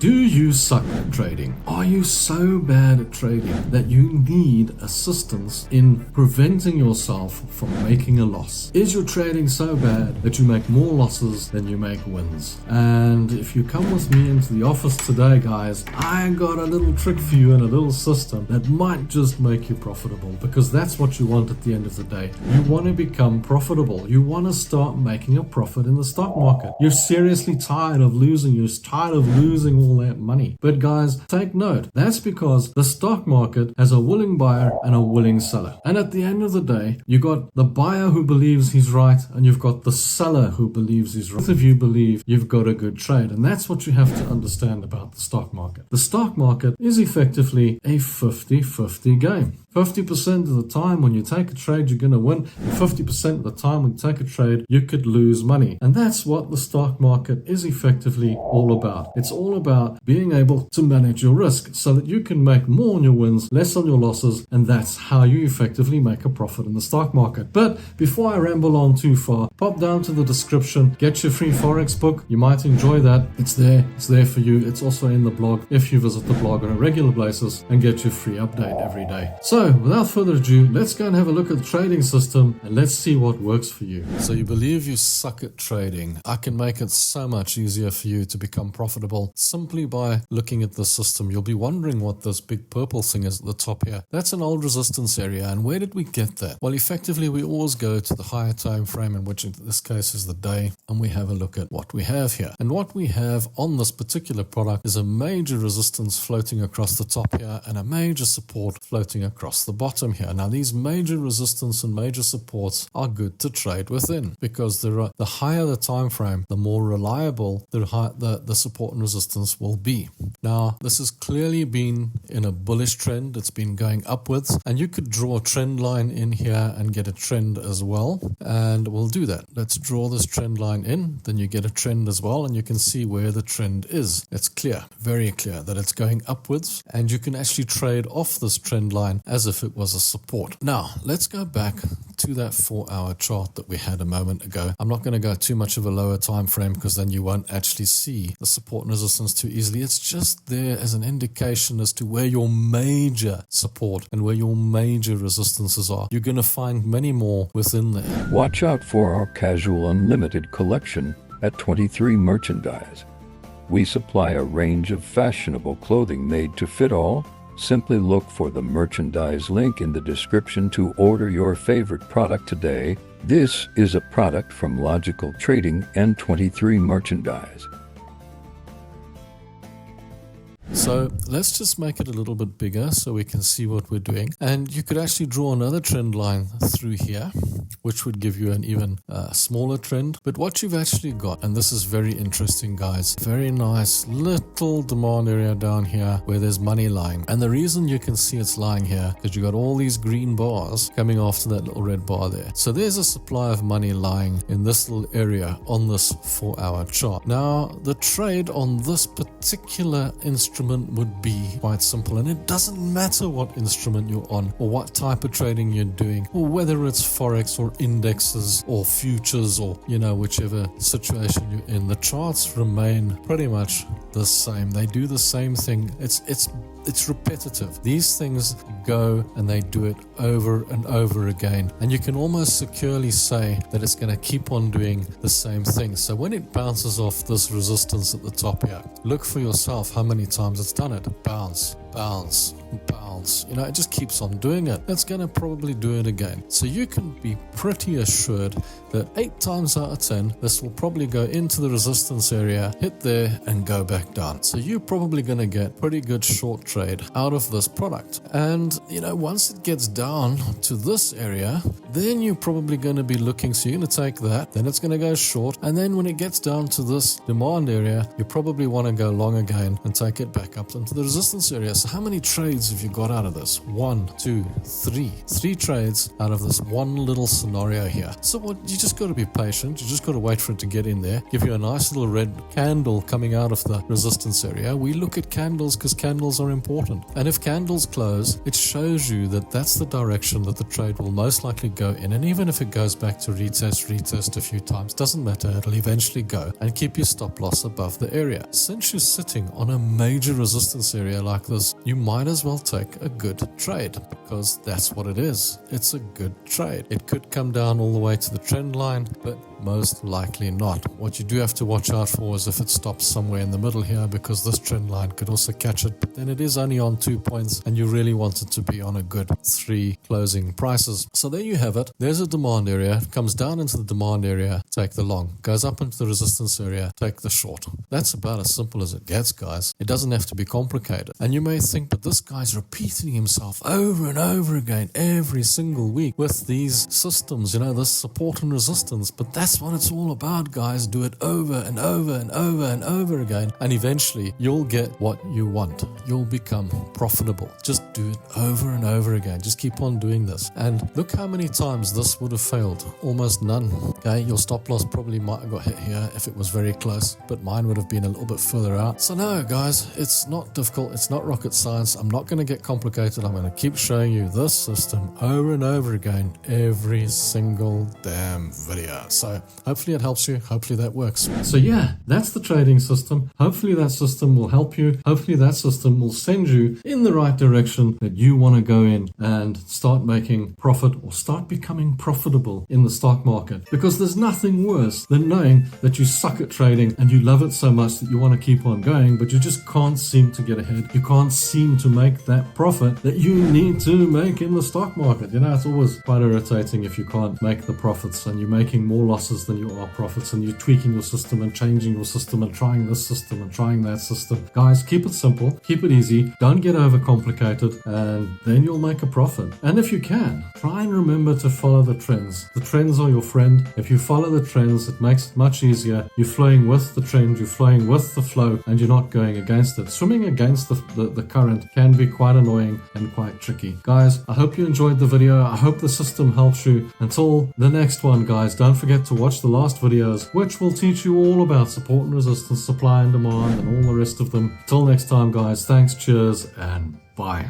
Do you suck at trading? Are you so bad at trading that you need assistance in preventing yourself from making a loss? Is your trading so bad that you make more losses than you make wins? And if you come with me into the office today, guys, I got a little trick for you and a little system that might just make you profitable, because that's what you want at the end of the day. You want to become profitable. You want to start making a profit in the stock market. You're seriously tired of losing. You're tired of losing all that money. But guys, take note. That's because the stock market has a willing buyer and a willing seller. And at the end of the day, you got the buyer who believes he's right, and you've got the seller who believes he's right. Both of you believe you've got a good trade, and that's what you have to understand about the stock market. The stock market is effectively a 50-50 game. 50% of the time when you take a trade, you're going to win. And 50% of the time when you take a trade, you could lose money. And that's what the stock market is effectively all about. It's all about being able to manage your risk so that you can make more on your wins, less on your losses, and that's how you effectively make a profit in the stock market. But before I ramble on too far, pop down to the description, get your free Forex book. You might enjoy that. It's there for you. It's also in the blog if you visit the blog on a regular basis and get your free update every day. So without further ado, let's go and have a look at the trading system and let's see what works for you. So you believe you suck at trading. I can make it so much easier for you to become profitable simply by looking at the system. You'll be wondering what this big purple thing is at the top here. That's an old resistance area, and where did we get that? Well, effectively we always go to the higher time frame, in which in this case is the day, and we have a look at what we have here. And what we have on this particular product is a major resistance floating across the top here and a major support floating across the bottom here. Now these major resistance and major supports are good to trade within, because the higher the time frame, the more reliable the support and resistance will be. Now this has clearly been in a bullish trend. It's been going upwards, and you could draw a trend line in here and get a trend as well, and we'll do that. Let's draw this trend line in, then you get a trend as well, and you can see where the trend is. It's clear, very clear, that it's going upwards, and you can actually trade off this trend line as if it was a support. Now let's go back to that 4-hour chart that we had a moment ago. I'm not going to go too much of a lower time frame, because then you won't actually see the support and resistance too easily. It's just there as an indication as to where your major support and where your major resistances are. You're going to find many more within there. Watch out for our casual unlimited collection at 23 Merchandise. We supply a range of fashionable clothing made to fit all. Simply look for the merchandise link in the description to order your favorite product today. This is a product from Logical Trading and 23 Merchandise. So let's just make it a little bit bigger so we can see what we're doing. And you could actually draw another trend line through here, which would give you an even smaller trend. But what you've actually got, and this is very interesting, guys, very nice little demand area down here where there's money lying. And the reason you can see it's lying here, because you got all these green bars coming after that little red bar there. So there's a supply of money lying in this little area on this 4-hour chart. Now the trade on this particular instrument would be quite simple, and it doesn't matter what instrument you're on or what type of trading you're doing, or whether it's Forex or indexes or futures or whichever situation you're in. The charts remain pretty much the same. They do the same thing. It's repetitive. These things go and they do it over and over again, and you can almost securely say that it's going to keep on doing the same thing. So when it bounces off this resistance at the top here, look for yourself how many times it's done it. Bounce, bounce, bounce. It just keeps on doing it. It's going to probably do it again. So you can be pretty assured that 8 times out of 10, this will probably go into the resistance area, hit there, and go back down. So you're probably going to get pretty good short trade out of this product. And, once it gets down to this area, then you're probably going to be looking. So you're going to take that, then it's going to go short. And then when it gets down to this demand area, you probably want to go long again and take it back up into the resistance area. So how many trades have you got out of this? 1, 2, 3. 3 trades out of this one little scenario here. So what you just got to be patient. You just got to wait for it to get in there, give you a nice little red candle coming out of the resistance area. We look at candles because candles are important. And if candles close, it shows you that that's the direction that the trade will most likely go go in, and even if it goes back to retest a few times, doesn't matter, it'll eventually go, and keep your stop loss above the area. Since you're sitting on a major resistance area like this, you might as well take a good trade, because that's what it is. It's a good trade. It could come down all the way to the trend line, but most likely not. What you do have to watch out for is if it stops somewhere in the middle here, because this trend line could also catch it, but then it is only on 2 points, and you really want it to be on a good 3 closing prices. So there you have it. There's a demand area. It comes down into the demand area, take the long. Goes up into the resistance area, take the short. That's about as simple as it gets, guys. It doesn't have to be complicated. And you may think, but this guy's repeating himself over and over again every single week with these systems, this support and resistance. But that's what it's all about, guys. Do it over and over and over and over again, and eventually you'll get what you want. You'll become profitable. Just do it over and over again. Just keep on doing this. And look how many times this would have failed. Almost none. Okay, your stop loss probably might have got hit here if it was very close, but mine would have been a little bit further out. So no, guys, it's not difficult. It's not rocket science. I'm not going to get complicated. I'm going to keep showing you this system over and over again every single damn video. So hopefully it helps you. Hopefully that works. So yeah, that's the trading system. Hopefully that system will help you. Hopefully that system will send you in the right direction that you want to go in and start making profit or start becoming profitable in the stock market. Because there's nothing worse than knowing that you suck at trading and you love it so much that you want to keep on going, but you just can't seem to get ahead. You can't seem to make that profit that you need to make in the stock market. It's always quite irritating if you can't make the profits and you're making more losses than you are profits, and you're tweaking your system and changing your system and trying this system and trying that system. Guys, keep it simple, keep it easy, don't get overcomplicated, and then you'll make a profit. And if you can, try and remember to follow the trends. The trends are your friend. If you follow the trends, it makes it much easier. You're flowing with the trend, you're flowing with the flow, and you're not going against it. Swimming against the current can be quite annoying and quite tricky. Guys, I hope you enjoyed the video. I hope the system helps you. Until the next one, guys, don't forget to watch the last videos, which will teach you all about support and resistance, supply and demand, and all the rest of them. Till next time, guys, thanks, cheers, and bye.